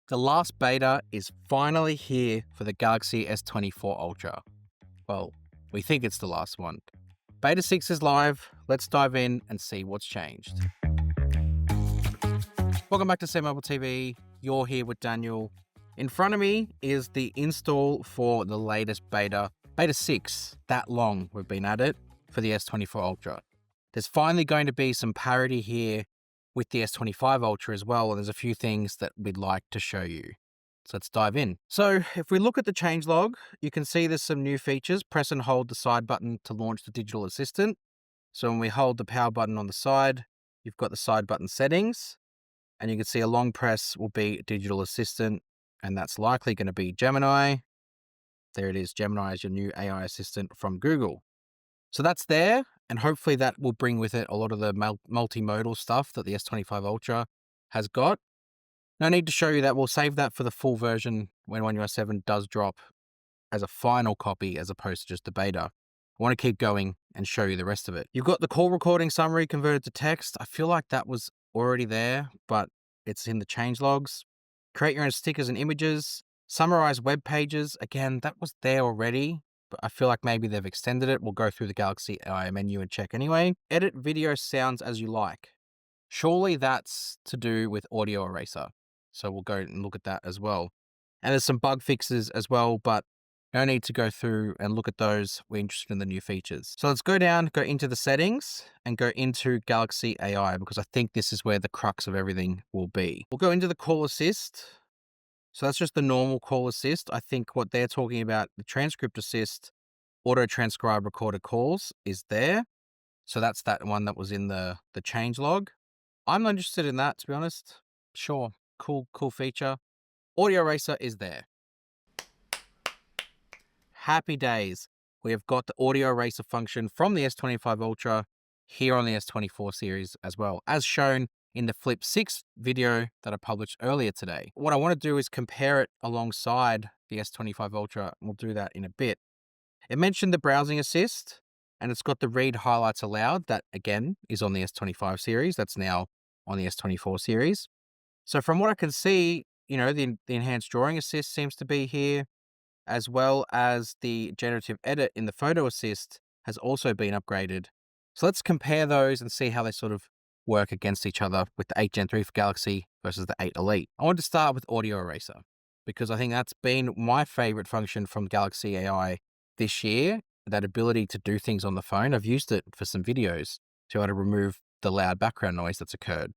The last beta is finally here for the Galaxy S24 Ultra. Well, we think it's the last one. Beta 6 is live. Let's dive in and see what's changed. Welcome back to SamMobile TV. You're here with Daniel. In front of me is the install for the latest beta 6. That long we've been at it for the S24 Ultra. There's finally going to be some parity here with the S25 Ultra as well, and there's a few things that we'd like to show you. So let's dive in. So if we look at the changelog, you can see there's some new features. Press and hold the side button to launch the digital assistant. So when we hold the power button on the side, you've got the side button settings, and you can see a long press will be digital assistant, and that's likely going to be Gemini. There it is. Gemini is your new AI assistant from Google. So that's there, and hopefully that will bring with it a lot of the multimodal stuff that the S25 Ultra has got. No need to show you that. We'll save that for the full version when One UI 7 does drop as a final copy as opposed to just the beta. I want to keep going and show you the rest of it. You've got the call recording summary converted to text. I feel like that was already there, but it's in the changelogs. Create your own stickers and images. Summarize web pages. Again, that was there already, but I feel like maybe they've extended it. We'll go through the Galaxy AI menu and check anyway. Edit video sounds as you like. Surely that's to do with audio eraser. So we'll go and look at that as well. And there's some bug fixes as well, but no need to go through and look at those. We're interested in the new features. So let's go down, go into the settings and go into Galaxy AI, because I think this is where the crux of everything will be. We'll go into the call assist. So that's just the normal call assist. I think what they're talking about, the transcript assist, auto transcribe recorded calls is there. So that's that one that was in the change log. I'm not interested in that, to be honest. Sure, cool feature. Audio eraser is there. Happy days. We have got the audio eraser function from the S25 Ultra here on the S24 series as well, as shown in the Flip 6 video that I published earlier today. What I want to do is compare it alongside the S25 Ultra. We'll do that in a bit. It mentioned the browsing assist, and it's got the read highlights allowed. That, again, is on the S25 series. That's now on the S24 series. So from what I can see, the enhanced drawing assist seems to be here, as well as the generative edit in the photo assist has also been upgraded. So let's compare those and see how they sort of work against each other with the 8 Gen 3 for Galaxy versus the 8 Elite. I want to start with audio eraser, because I think that's been my favorite function from Galaxy AI this year, that ability to do things on the phone. I've used it for some videos to be able to remove the loud background noise that's occurred.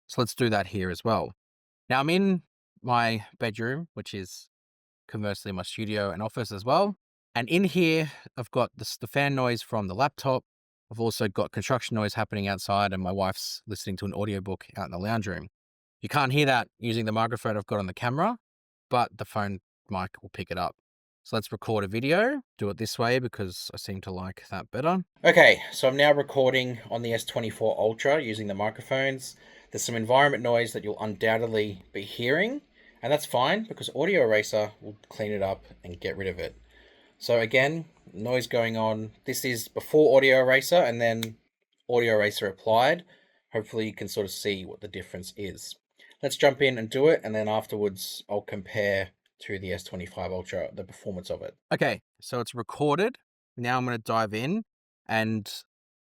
So let's do that here as well. Now I'm in my bedroom, which is conversely my studio and office as well. And in here, I've got the fan noise from the laptop. I've also got construction noise happening outside, and my wife's listening to an audiobook out in the lounge room. You can't hear that using the microphone I've got on the camera, but the phone mic will pick it up. So let's record a video. Do it this way because I seem to like that better. Okay, so I'm now recording on the S24 Ultra using the microphones. There's some environment noise that you'll undoubtedly be hearing, and that's fine because Audio Eraser will clean it up and get rid of it. So again, noise going on. This is before Audio Eraser and then Audio Eraser applied. Hopefully you can sort of see what the difference is. Let's jump in and do it, and then afterwards I'll compare to the S25 Ultra, the performance of it. Okay, so it's recorded. Now I'm going to dive in, and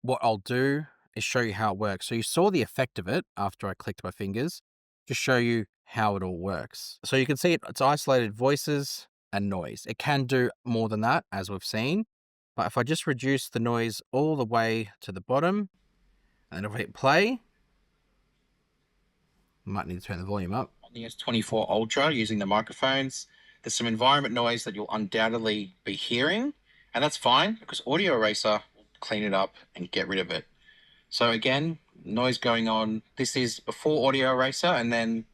what I'll do is show you how it works. So you saw the effect of it after I clicked my fingers. Just show you how it all works. So you can see it's isolated voices and noise. It can do more than that, as we've seen. But if I just reduce the noise all the way to the bottom, and if I hit play, I might need to turn the volume up. On the S24 Ultra using the microphones, there's some environment noise that you'll undoubtedly be hearing, and that's fine because Audio Eraser will clean it up and get rid of it. So again, noise going on. This is before Audio Eraser and then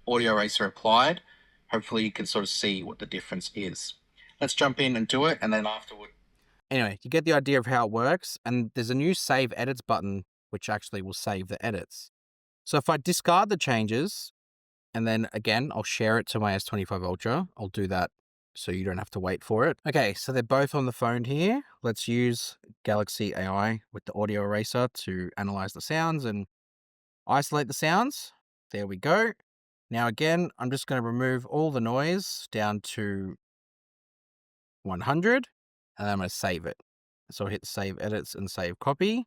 Audio Eraser applied. Hopefully you can sort of see what the difference is. Let's jump in and do it, and then afterward. Anyway, you get the idea of how it works, and there's a new Save Edits button, which actually will save the edits. So if I discard the changes, and then again, I'll share it to my S25 Ultra, I'll do that so you don't have to wait for it. Okay, so they're both on the phone here. Let's use Galaxy AI with the Audio Eraser to analyze the sounds and isolate the sounds. There we go. Now again, I'm just going to remove all the noise down to 100, and then I'm going to save it. So I'll hit Save Edits and Save Copy.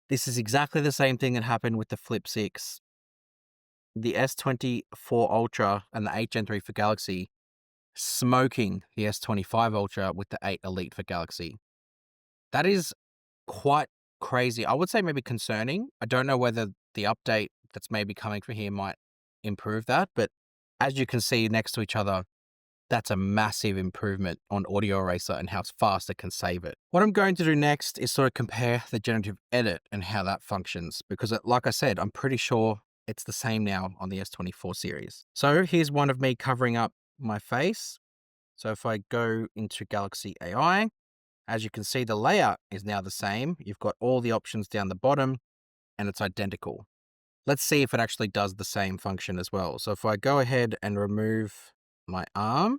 This is exactly the same thing that happened with the Flip 6. The S24 Ultra and the 8 Gen 3 for Galaxy, smoking the S25 Ultra with the 8 Elite for Galaxy. That is quite crazy. I would say maybe concerning. I don't know whether the update that's maybe coming from here might improve that, but as you can see next to each other, that's a massive improvement on Audio Eraser and how fast it can save it. What I'm going to do next is sort of compare the Generative Edit and how that functions, because like I said, I'm pretty sure it's the same now on the S24 series. So here's one of me covering up my face. So if I go into Galaxy AI, as you can see, the layout is now the same. You've got all the options down the bottom and it's identical. Let's see if it actually does the same function as well. So if I go ahead and remove my arm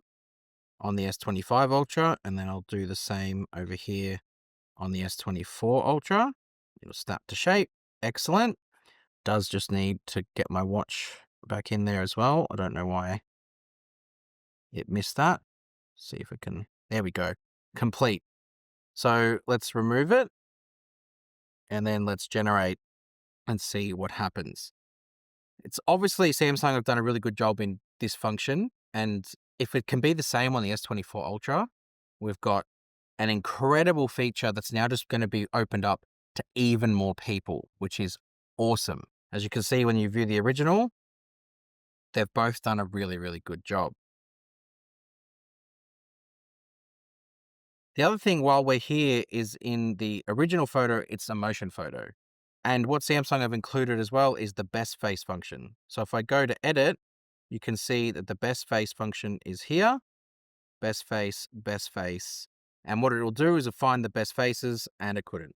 on the S25 Ultra, and then I'll do the same over here on the S24 Ultra, it'll snap to shape. Excellent. Does just need to get my watch back in there as well. I don't know why it missed that. See if it can, there we go. Complete. So let's remove it and then let's generate and see what happens. It's obviously Samsung have done a really good job in this function. And if it can be the same on the S24 Ultra, we've got an incredible feature that's now just going to be opened up to even more people, which is awesome. As you can see, when you view the original, they've both done a really, really good job. The other thing while we're here is in the original photo, it's a motion photo. And what Samsung have included as well is the best face function. So if I go to edit, you can see that the best face function is here. Best face, best face. And what it will do is it'll find the best faces, and it couldn't.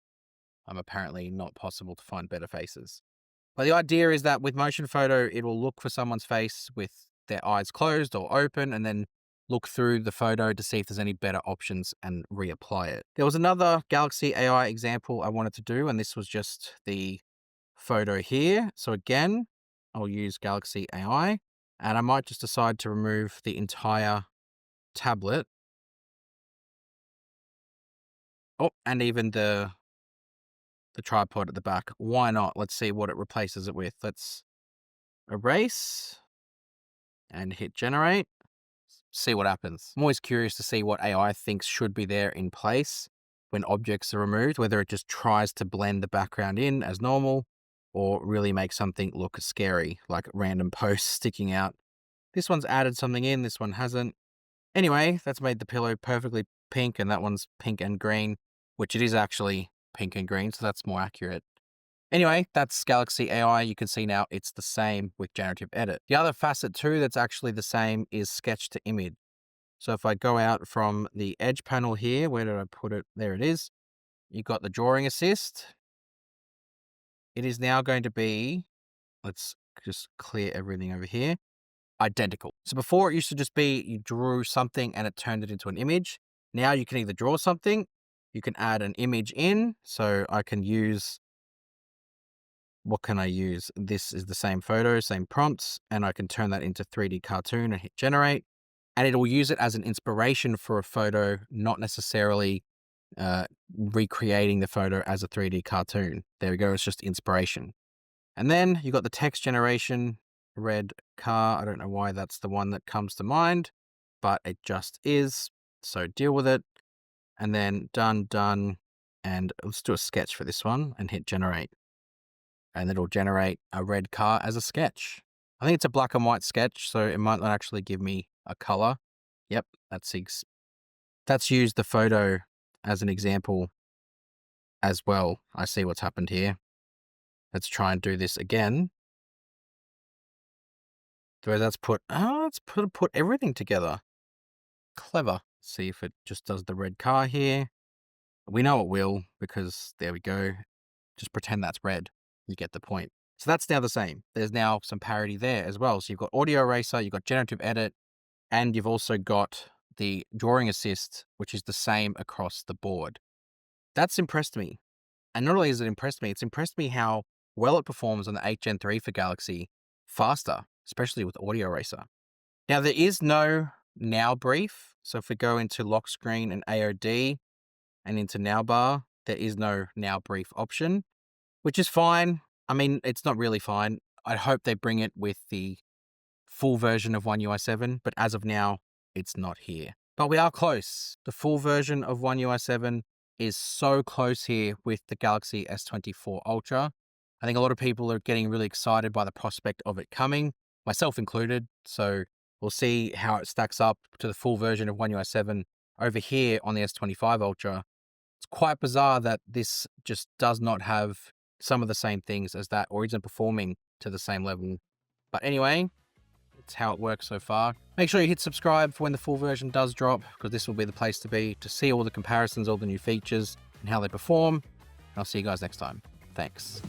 Apparently not possible to find better faces. But the idea is that with motion photo, it will look for someone's face with their eyes closed or open, and then look through the photo to see if there's any better options and reapply it. There was another Galaxy AI example I wanted to do, and this was just the photo here. So again, I'll use Galaxy AI, and I might just decide to remove the entire tablet. Oh, and even the tripod at the back. Why not? Let's see what it replaces it with. Let's erase and hit generate. See what happens. I'm always curious to see what AI thinks should be there in place when objects are removed, whether it just tries to blend the background in as normal or really make something look scary, like random posts sticking out. This one's added something in, this one hasn't. Anyway, that's made the pillow perfectly pink, and that one's pink and green, which it is actually pink and green, so that's more accurate. Anyway, that's Galaxy AI. You can see now it's the same with Generative Edit. The other facet too that's actually the same is Sketch to Image. So if I go out from the Edge panel here, where did I put it? There it is. You've got the Drawing Assist. It is now going to be, let's just clear everything over here, identical. So before it used to just be you drew something and it turned it into an image. Now you can either draw something, you can add an image in. So I can use, what can I use? This is the same photo, same prompts, and I can turn that into 3D cartoon and hit generate. And it'll use it as an inspiration for a photo, not necessarily recreating the photo as a 3D cartoon. There we go. It's just inspiration. And then you got the text generation, red car. I don't know why that's the one that comes to mind, but it just is. So deal with it. And then done. And let's do a sketch for this one and hit generate. And it'll generate a red car as a sketch. I think it's a black and white sketch, so it might not actually give me a color. Yep, that's used the photo as an example as well. I see what's happened here. Let's try and do this again. So let's put everything together. Clever. See if it just does the red car here. We know it will, because there we go. Just pretend that's red. You get the point. So that's now the same. There's now some parity there as well. So you've got Audio Eraser, you've got Generative Edit, and you've also got the Drawing Assist, which is the same across the board. That's impressed me. And not only has it impressed me, it's impressed me how well it performs on the 8 Gen 3 for Galaxy faster, especially with Audio Eraser. Now, there is no Now brief. So if we go into lock screen and AOD and into Now bar, there is no Now brief option, which is fine. I mean, it's not really fine. I hope they bring it with the full version of One UI 7, but as of now, it's not here. But we are close. The full version of One UI 7 is so close here with the Galaxy S24 Ultra. I think a lot of people are getting really excited by the prospect of it coming, myself included. So we'll see how it stacks up to the full version of One UI 7 over here on the S25 Ultra. It's quite bizarre that this just does not have some of the same things as that, or isn't performing to the same level. But anyway, it's how it works so far. Make sure you hit subscribe for when the full version does drop, because this will be the place to be to see all the comparisons, all the new features, and how they perform. And I'll see you guys next time. Thanks.